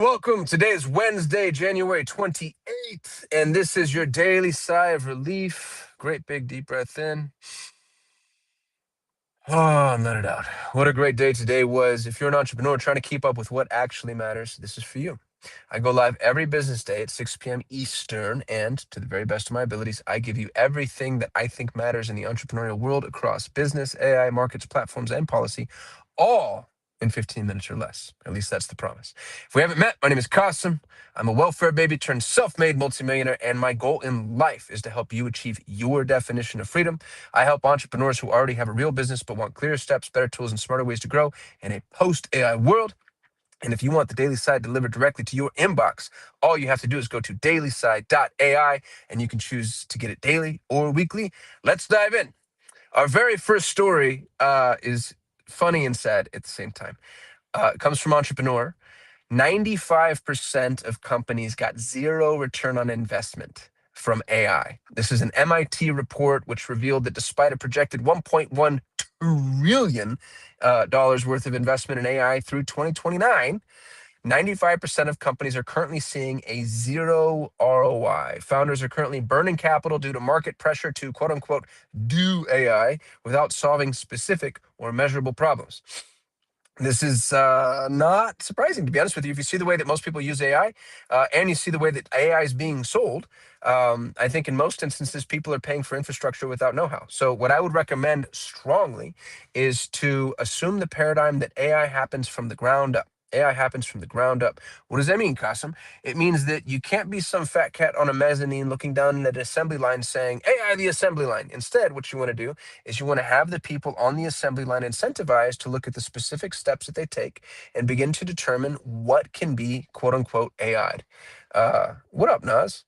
Welcome. Today is Wednesday, January 28th, and this is your daily sigh of relief. Great big deep breath in. Oh, and let it out. What a great day today was. If you're an entrepreneur trying to keep up with what actually matters, this is for you. I go live every business day at 6 p.m. Eastern, and to the very best of my abilities, I give you everything that I think matters in the entrepreneurial world across business, AI, markets, platforms, and policy, all in 15 minutes or less. At least that's the promise. If we haven't met, my name is Qasim. I'm a welfare baby turned self-made multimillionaire, and my goal in life is to help you achieve your definition of freedom. I help entrepreneurs who already have a real business but want clearer steps, better tools, and smarter ways to grow in a post-AI world. And if you want the Daily Sigh delivered directly to your inbox, all you have to do is go to dailysigh.ai and you can choose to get it daily or weekly. Let's dive in. Our very first story is funny and sad at the same time. It comes from Entrepreneur. 95% of companies got zero return on investment from AI. This is an MIT report which revealed that despite a projected $1.1 trillion dollars worth of investment in AI through 2029, 95% of companies are currently seeing a zero ROI. Founders are currently burning capital due to market pressure to quote unquote do AI without solving specific or measurable problems. This is not surprising, to be honest with you. If you see the way that most people use AI and you see the way that AI is being sold, I think in most instances, people are paying for infrastructure without know-how. So what I would recommend strongly is to assume the paradigm that AI happens from the ground up. AI happens from the ground up. What does that mean, Kasim? It means that you can't be some fat cat on a mezzanine looking down at an assembly line saying, AI, the assembly line. Instead, what you want to do is you want to have the people on the assembly line incentivized to look at the specific steps that they take and begin to determine what can be quote unquote AI'd. What up, Nas?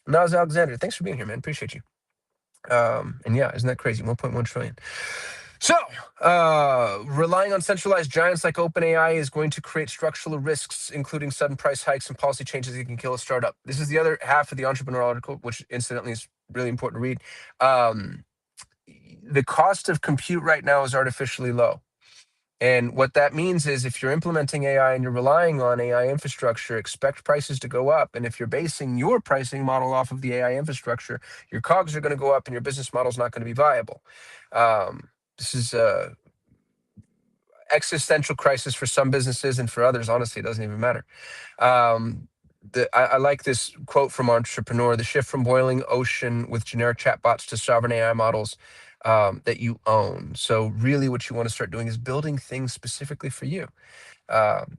Nas Alexander, thanks for being here, man. Appreciate you. And yeah, isn't that crazy? 1.1 trillion. So, relying on centralized giants like OpenAI is going to create structural risks, including sudden price hikes and policy changes that can kill a startup. This is the other half of the Entrepreneur article, which incidentally is really important to read. The cost of compute right now is artificially low. And what that means is if you're implementing AI and you're relying on AI infrastructure, expect prices to go up. And if you're basing your pricing model off of the AI infrastructure, your COGS are going to go up and your business model is not going to be viable. This is a existential crisis for some businesses, and for others, honestly, it doesn't even matter. I like this quote from Entrepreneur: the shift from boiling ocean with generic chatbots to sovereign AI models that you own. So really what you want to start doing is building things specifically for you.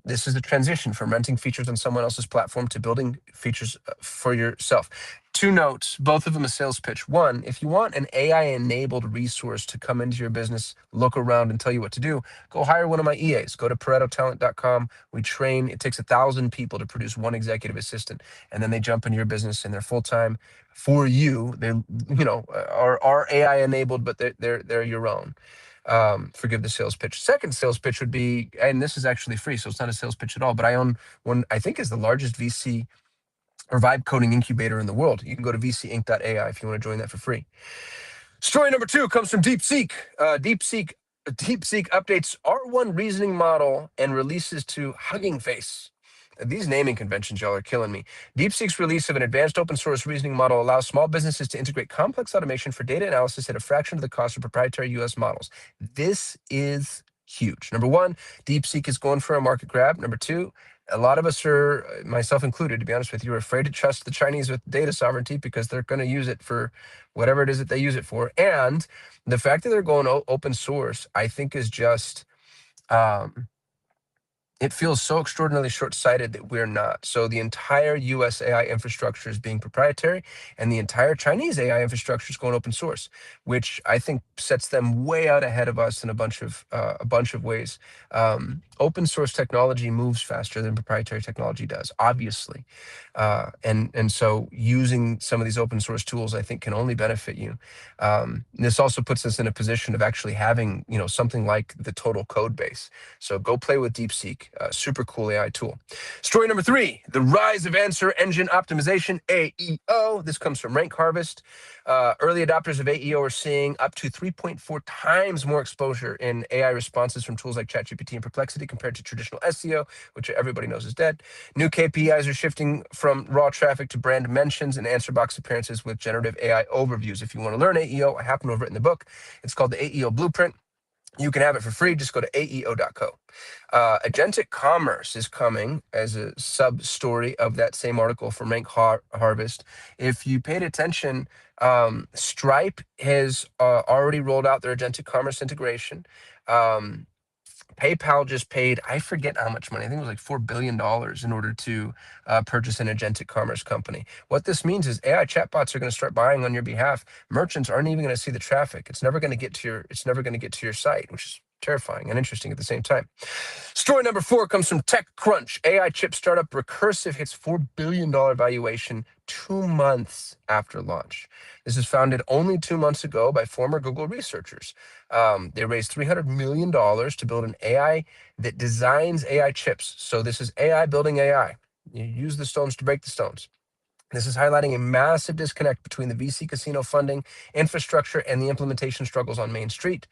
This is the transition from renting features on someone else's platform to building features for yourself. Two notes, both of them a sales pitch. One, if you want an AI-enabled resource to come into your business, look around and tell you what to do, go hire one of my EAs. Go to ParetoTalent.com. We train. It takes 1,000 people to produce one executive assistant, and then they jump into your business and they're full-time for you. They, are AI-enabled, but they're your own. Forgive the sales pitch. Second sales pitch would be, and this is actually free, so it's not a sales pitch at all, but I own one I think is the largest VC or vibe coding incubator in the world. You can go to vcinc.ai if you want to join that for free. Story number 2 comes from DeepSeek. DeepSeek updates R1 reasoning model and releases to Hugging Face. These naming conventions, y'all, are killing me. DeepSeek's release of an advanced open source reasoning model allows small businesses to integrate complex automation for data analysis at a fraction of the cost of proprietary US models. This is huge. Number one, DeepSeek is going for a market grab. Number two, a lot of us are, myself included, to be honest with you, are afraid to trust the Chinese with data sovereignty because they're going to use it for whatever it is that they use it for. And the fact that they're going open source, I think, is just it feels so extraordinarily short-sighted that we're not. So the entire US AI infrastructure is being proprietary, and the entire Chinese AI infrastructure is going open source, which I think sets them way out ahead of us in a bunch of ways. Open source technology moves faster than proprietary technology does, obviously, and so using some of these open source tools, I think, can only benefit you. This also puts us in a position of actually having, something like the total code base. So go play with DeepSeek. Super cool AI tool. Story number 3, the rise of answer engine optimization, AEO. This comes from Rank Harvest. Early adopters of AEO are seeing up to 3.4 times more exposure in AI responses from tools like ChatGPT and Perplexity compared to traditional SEO, which everybody knows is dead. New KPIs are shifting from raw traffic to brand mentions and answer box appearances with generative AI overviews. If you want to learn AEO, I happen to have written the book. It's called the AEO Blueprint. You can have it for free. Just go to aeo.co. Agentic commerce is coming as a sub-story of that same article from Rank Harvest. If you paid attention, Stripe has already rolled out their agentic commerce integration. PayPal just paid, I forget how much money, I think it was like $4 billion in order to purchase an agentic commerce company. What this means is AI chatbots are going to start buying on your behalf. Merchants aren't even going to see the traffic. It's never going to get to your site, which is terrifying and interesting at the same time. Story number 4 comes from TechCrunch. AI chip startup Recursive hits $4 billion valuation 2 months after launch. This is founded only 2 months ago by former Google researchers. They raised $300 million to build an AI that designs AI chips. So this is AI building AI. You use the stones to break the stones. This is highlighting a massive disconnect between the VC casino funding infrastructure and the implementation struggles on Main Street.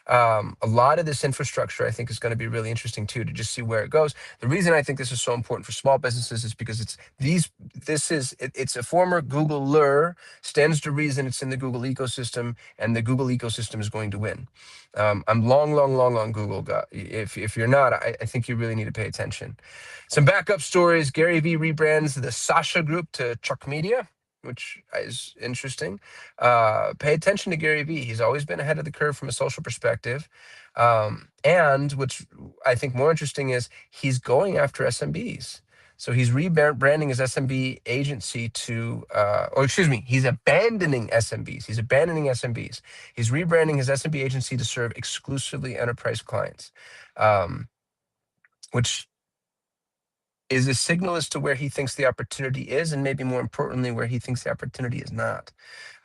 A lot of this infrastructure, I think, is going to be really interesting too, to just see where it goes. The reason I think this is so important for small businesses is because it's a former Google lure, stands to reason it's in the Google ecosystem, and the Google ecosystem is going to win. I'm long on Google. If you're not, I think you really need to pay attention. Some backup stories. Gary Vee rebrands the Sasha Group to Chuck Media, which is interesting. Pay attention to Gary Vee. He's always been ahead of the curve from a social perspective. And what's I think more interesting is he's going after SMBs. So he's rebranding his SMB agency to, he's abandoning SMBs. He's rebranding his SMB agency to serve exclusively enterprise clients, which is a signal as to where he thinks the opportunity is, and maybe more importantly, where he thinks the opportunity is not.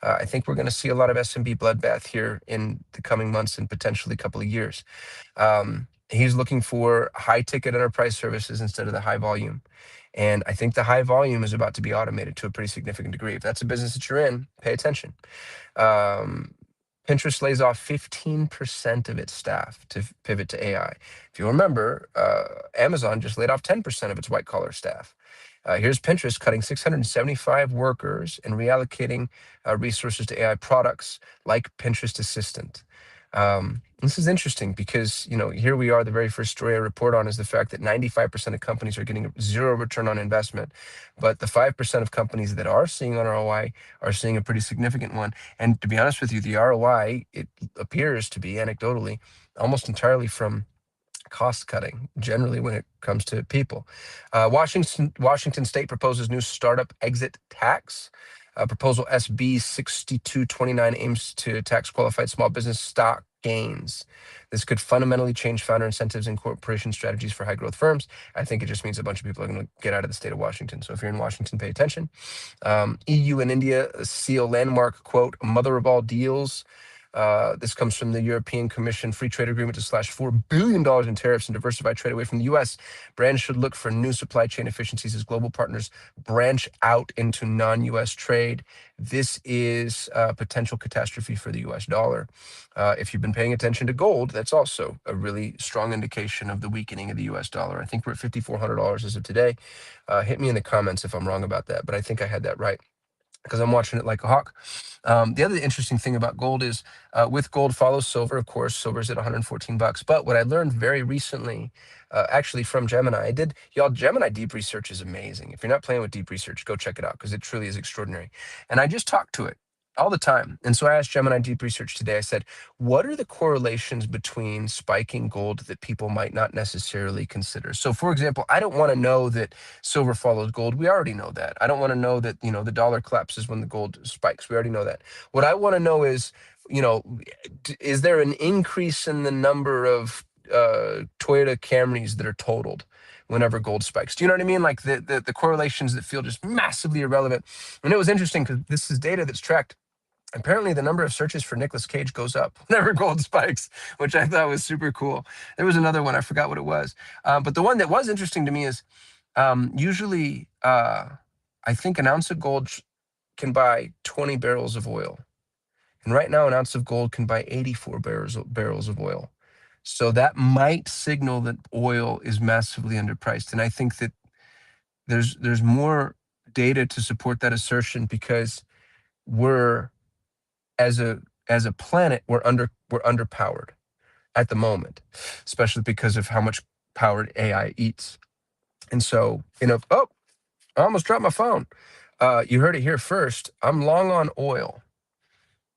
I think we're going to see a lot of SMB bloodbath here in the coming months and potentially a couple of years. He's looking for high-ticket enterprise services instead of the high volume. And I think the high volume is about to be automated to a pretty significant degree. If that's a business that you're in, pay attention. Pinterest lays off 15% of its staff to pivot to AI. If you remember, Amazon just laid off 10% of its white-collar staff. Here's Pinterest cutting 675 workers and reallocating resources to AI products like Pinterest Assistant. This is interesting because, here we are, the very first story I report on is the fact that 95% of companies are getting zero return on investment, but the 5% of companies that are seeing an ROI are seeing a pretty significant one. And to be honest with you, the ROI, it appears to be anecdotally almost entirely from cost cutting, generally when it comes to people. Washington State proposes new startup exit tax. Proposal SB 6229 aims to tax qualified small business stock gains. This could fundamentally change founder incentives and corporation strategies for high growth firms. I think it just means a bunch of people are going to get out of the state of Washington. So if you're in Washington, pay attention. EU and India seal landmark, quote, mother of all deals. This comes from the European Commission free trade agreement to slash $4 billion in tariffs and diversify trade away from the U.S. Brands should look for new supply chain efficiencies as global partners branch out into non-U.S. trade. This is a potential catastrophe for the U.S. dollar. If you've been paying attention to gold, that's also a really strong indication of the weakening of the U.S. dollar. I think we're at $5,400 as of today. Hit me in the comments if I'm wrong about that, but I think I had that right, because I'm watching it like a hawk. The other interesting thing about gold is with gold follows silver. Of course, silver's at $114. But what I learned very recently, actually from Gemini, Gemini deep research is amazing. If you're not playing with deep research, go check it out because it truly is extraordinary. And I just talk to it all the time. And so I asked Gemini deep research today, I said, what are the correlations between spiking gold that people might not necessarily consider? So for example, I don't want to know that silver follows gold. We already know that. I don't want to know that, the dollar collapses when the gold spikes. We already know that. What I want to know is, is there an increase in the number of Toyota Camrys that are totaled whenever gold spikes? Do you know what I mean? Like the correlations that feel just massively irrelevant. And it was interesting because this is data that's tracked apparently the number of searches for Nicolas Cage goes up whenever gold spikes, which I thought was super cool. There was another one, I forgot what it was. But the one that was interesting to me is usually I think an ounce of gold can buy 20 barrels of oil. And right now, an ounce of gold can buy 84 barrels of oil. So that might signal that oil is massively underpriced. And I think that there's more data to support that assertion, because we're as a planet, we're underpowered at the moment, especially because of how much power AI eats. And so, oh, I almost dropped my phone. You heard it here first. I'm long on oil,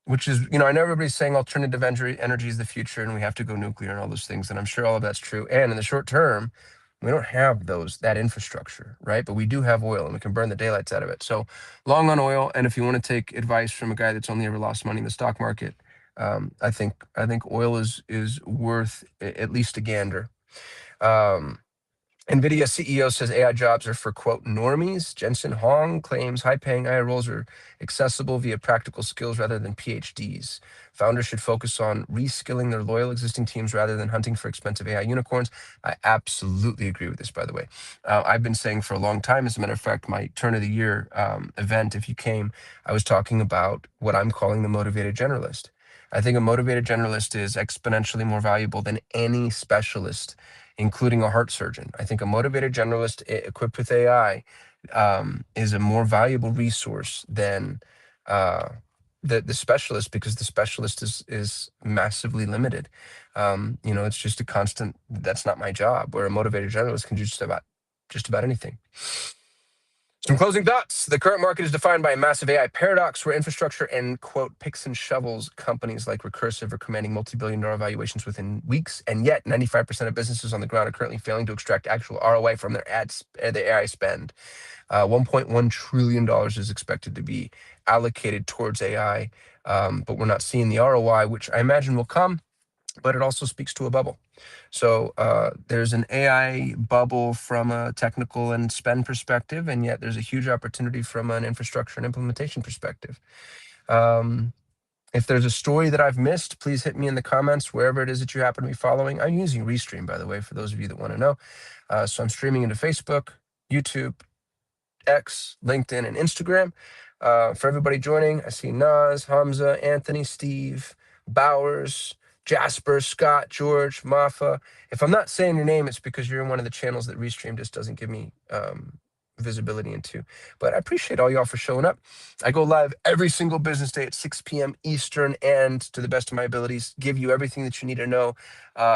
which is, I know everybody's saying alternative energy is the future and we have to go nuclear and all those things. And I'm sure all of that's true. And in the short term, we don't have that infrastructure, right? But we do have oil and we can burn the daylights out of it. So long on oil. And if you want to take advice from a guy that's only ever lost money in the stock market, I think oil is worth at least a gander. NVIDIA CEO says AI jobs are for, quote, normies. Jensen Huang claims high-paying AI roles are accessible via practical skills rather than PhDs. Founders should focus on reskilling their loyal existing teams rather than hunting for expensive AI unicorns. I absolutely agree with this, by the way. I've been saying for a long time, as a matter of fact, my turn of the year event, if you came, I was talking about what I'm calling the motivated generalist. I think a motivated generalist is exponentially more valuable than any specialist, including a heart surgeon. I think a motivated generalist equipped with AI is a more valuable resource than the specialist, because the specialist is massively limited. It's just a constant. That's not my job. Where a motivated generalist can do just about anything. Some closing thoughts. The current market is defined by a massive AI paradox where infrastructure and, quote, picks and shovels companies like Recursive are commanding multi-billion-dollar valuations within weeks, and yet 95% of businesses on the ground are currently failing to extract actual ROI from their AI spend. $1.1 trillion is expected to be allocated towards AI, but we're not seeing the ROI, which I imagine will come, but it also speaks to a bubble. So there's an AI bubble from a technical and spend perspective, and yet there's a huge opportunity from an infrastructure and implementation perspective. If there's a story that I've missed, please hit me in the comments, wherever it is that you happen to be following. I'm using Restream, by the way, for those of you that want to know. So I'm streaming into Facebook, YouTube, X, LinkedIn, and Instagram. For everybody joining, I see Naz, Hamza, Anthony, Steve, Bowers, Jasper, Scott, George, Mafa. If I'm not saying your name, it's because you're in one of the channels that Restream just doesn't give me visibility into. But I appreciate all y'all for showing up. I go live every single business day at 6 p.m. Eastern, and to the best of my abilities, give you everything that you need to know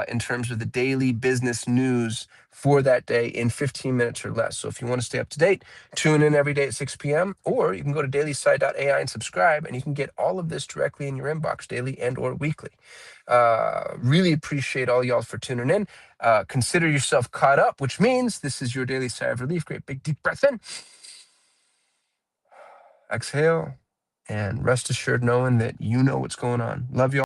in terms of the daily business news for that day in 15 minutes or less. So if you want to stay up to date, tune in every day at 6 p.m. Or you can go to dailysigh.ai and subscribe, and you can get all of this directly in your inbox, daily and or weekly. Really appreciate all y'all for tuning in. Consider yourself caught up, which means this is your daily sigh of relief. Great big deep breath in. Exhale, and rest assured knowing that you know what's going on. Love y'all.